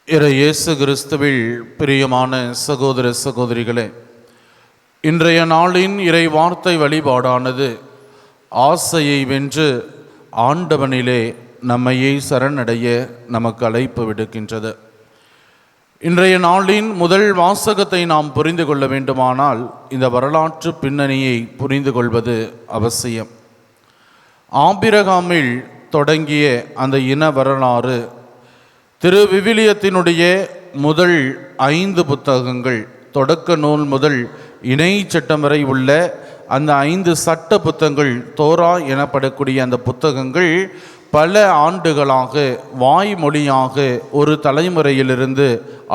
இயேசு கிறிஸ்துவில் பிரியமான சகோதர சகோதரிகளே, இன்றைய நாளின் இறை வார்த்தை வழிபாடானது ஆசையை வென்று ஆண்டவனிலே நம்மையே சரணடைய நமக்கு அழைப்பு விடுக்கின்றது. இன்றைய நாளின் முதல் வாசகத்தை நாம் புரிந்து கொள்ள வேண்டுமானால் இந்த வரலாற்று பின்னணியை புரிந்து கொள்வது அவசியம். ஆபிரகாமில் தொடங்கிய அந்த இன வரலாறு திரு விவிலியத்தினுடைய முதல் 5 புத்தகங்கள், தொடக்க நூல் முதல் இணை சட்டம் வரை உள்ள அந்த 5 சட்ட புத்தகங்கள், தோரா எனப்படக்கூடிய அந்த புத்தகங்கள் பல ஆண்டுகளாக வாய்மொழியாக ஒரு தலைமுறையிலிருந்து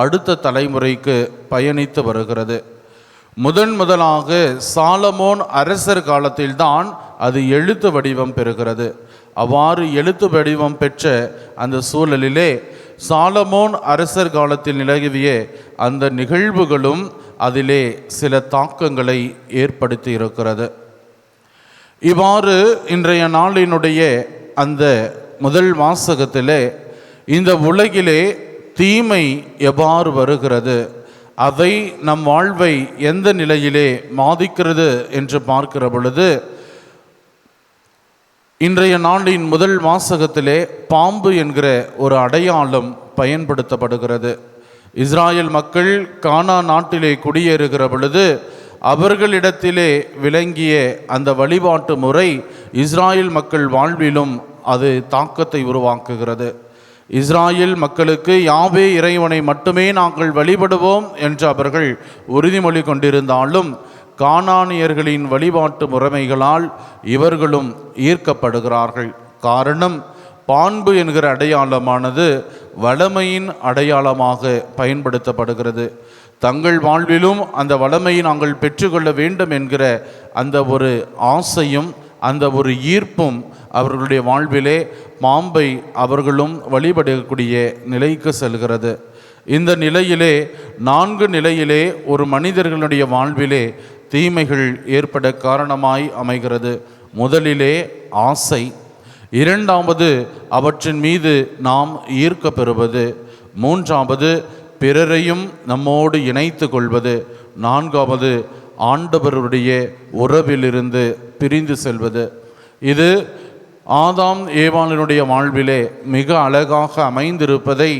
அடுத்த தலைமுறைக்கு பயணித்து வருகிறது. முதலாக சாலமோன் அரசர் காலத்தில்தான் அது எழுத்து வடிவம் பெறுகிறது. அவ்வாறு எழுத்து வடிவம் பெற்ற அந்த சூழலிலே சாலமோன் அரசர் காலத்தில் நிலவிய அந்த நிகழ்வுகளும் அதிலே சில தாக்கங்களை ஏற்படுத்தி இருக்கிறது. இவ்வாறு இன்றைய நாளினுடைய அந்த முதல் வாசகத்திலே இந்த உலகிலே தீமை எவ்வாறு வருகிறது, அவை நம் வாழ்வை எந்த நிலையிலே பாதிக்கிறது என்று பார்க்கிற பொழுது, இன்றைய நாளின் முதல் வாசகத்திலே பாம்பு என்கிற ஒரு அடையாளம் பயன்படுத்தப்படுகிறது. இஸ்ராயல் மக்கள் கானான் நாட்டிலே குடியேறுகிற பொழுது அவர்களிடத்திலே விளங்கிய அந்த வழிபாட்டு முறை இஸ்ராயல் மக்கள் வாழ்விலும் அது தாக்கத்தை உருவாக்குகிறது. இஸ்ராயல் மக்களுக்கு யாவே இறைவனை மட்டுமே நாங்கள் வழிபடுவோம் என்று அவர்கள் உறுதிமொழி கொண்டிருந்தாலும் கானானியர்களின் வழிபாட்டு முறைமைகளால் இவர்களும் ஈர்க்கப்படுகிறார்கள். காரணம், பாம்பு என்கிற அடையாளமானது வளமையின் அடையாளமாக பயன்படுத்தப்படுகிறது. தங்கள் வாழ்விலும் அந்த வளமையை நாங்கள் பெற்றுக்கொள்ள வேண்டும் என்கிற அந்த ஒரு ஆசையும் அந்த ஒரு ஈர்ப்பும் அவர்களுடைய வாழ்விலே பாம்பை அவர்களும் வழிபடக்கூடிய நிலைக்கு செல்கிறது. இந்த நிலையிலே 4 நிலையிலே ஒரு மனிதர்களுடைய வாழ்விலே தீமைகள் ஏற்பட காரணமாய் அமைகிறது. முதலிலே ஆசை, இரண்டாவது அவற்றின் மீது நாம் ஈர்க்க பெறுவது, மூன்றாவது பிறரையும் நம்மோடு இணைத்து கொள்வது, நான்காவது ஆண்டவருடைய உறவிலிருந்து பிரிந்து செல்வது. இது ஆதாம் ஏவாளினுடைய வாழ்விலே மிக அழகாக அமைந்திருப்பதை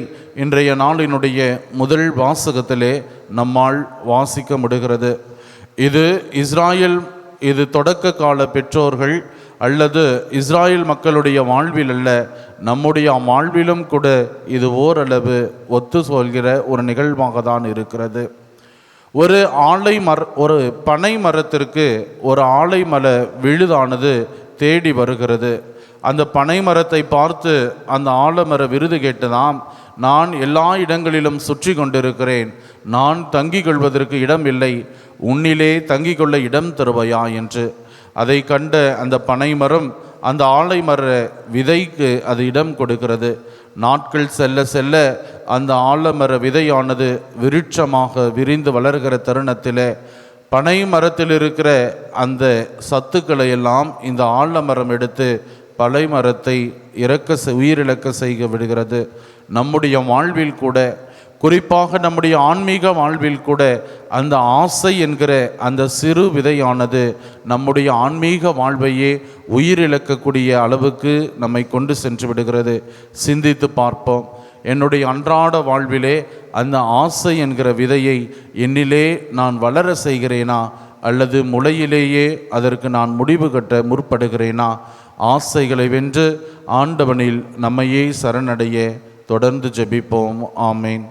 இன்றைய நாளினுடைய முதல் வாசகத்திலே நம்மால் வாசிக்க முடிகிறது. இது தொடக்க கால பெற்றோர்கள் அல்லது இஸ்ராயல் மக்களுடைய வாழ்வில் அல்ல, நம்முடைய வாழ்விலும் கூட இது ஓரளவு ஒத்து சொல்கிற ஒரு நிகழ்வாக தான் இருக்கிறது. ஒரு பனை மரத்திற்கு ஒரு ஆலைமர விழுதானது தேடி வருகிறது. அந்த பனை மரத்தை பார்த்து அந்த ஆலமர விருது கேட்டதாம், நான் எல்லா இடங்களிலும் சுற்றி கொண்டிருக்கிறேன், நான் தங்கிக் கொள்வதற்கு இடம் இல்லை, உன்னிலே தங்கிக் கொள்ள இடம் தருவையா என்று. அதை கண்ட அந்த பனைமரம் அந்த ஆலைமர விதைக்கு அது இடம் கொடுக்கிறது. நாட்கள் செல்ல செல்ல அந்த ஆலமர விதையானது விருட்சமாக விரிந்து வளர்கிற தருணத்தில் பனை மரத்தில் இருக்கிற அந்த சத்துக்களை எல்லாம் இந்த ஆலமரம் எடுத்து பனை மரத்தை உயிரிழக்க செய்ய விடுகிறது. நம்முடைய வாழ்வில் கூட, குறிப்பாக நம்முடைய ஆன்மீக வாழ்வில் கூட அந்த ஆசை என்கிற அந்த சிறு விதையானது நம்முடைய ஆன்மீக வாழ்வையே உயிரிழக்கக்கூடிய அளவுக்கு நம்மை கொண்டு சென்று விடுகிறது. சிந்தித்து பார்ப்போம். என்னுடைய அன்றாட வாழ்விலே அந்த ஆசை என்கிற விதையை என்னிலே நான் வளர செய்கிறேனா, அல்லது முளையிலேயே அதற்கு நான் முடிவு கட்ட முற்படுகிறேனா? ஆசைகளை வென்று ஆண்டவனில் நம்மையே சரணடைய தொடர்ந்து ஜெபிப்போம். ஆமேன்.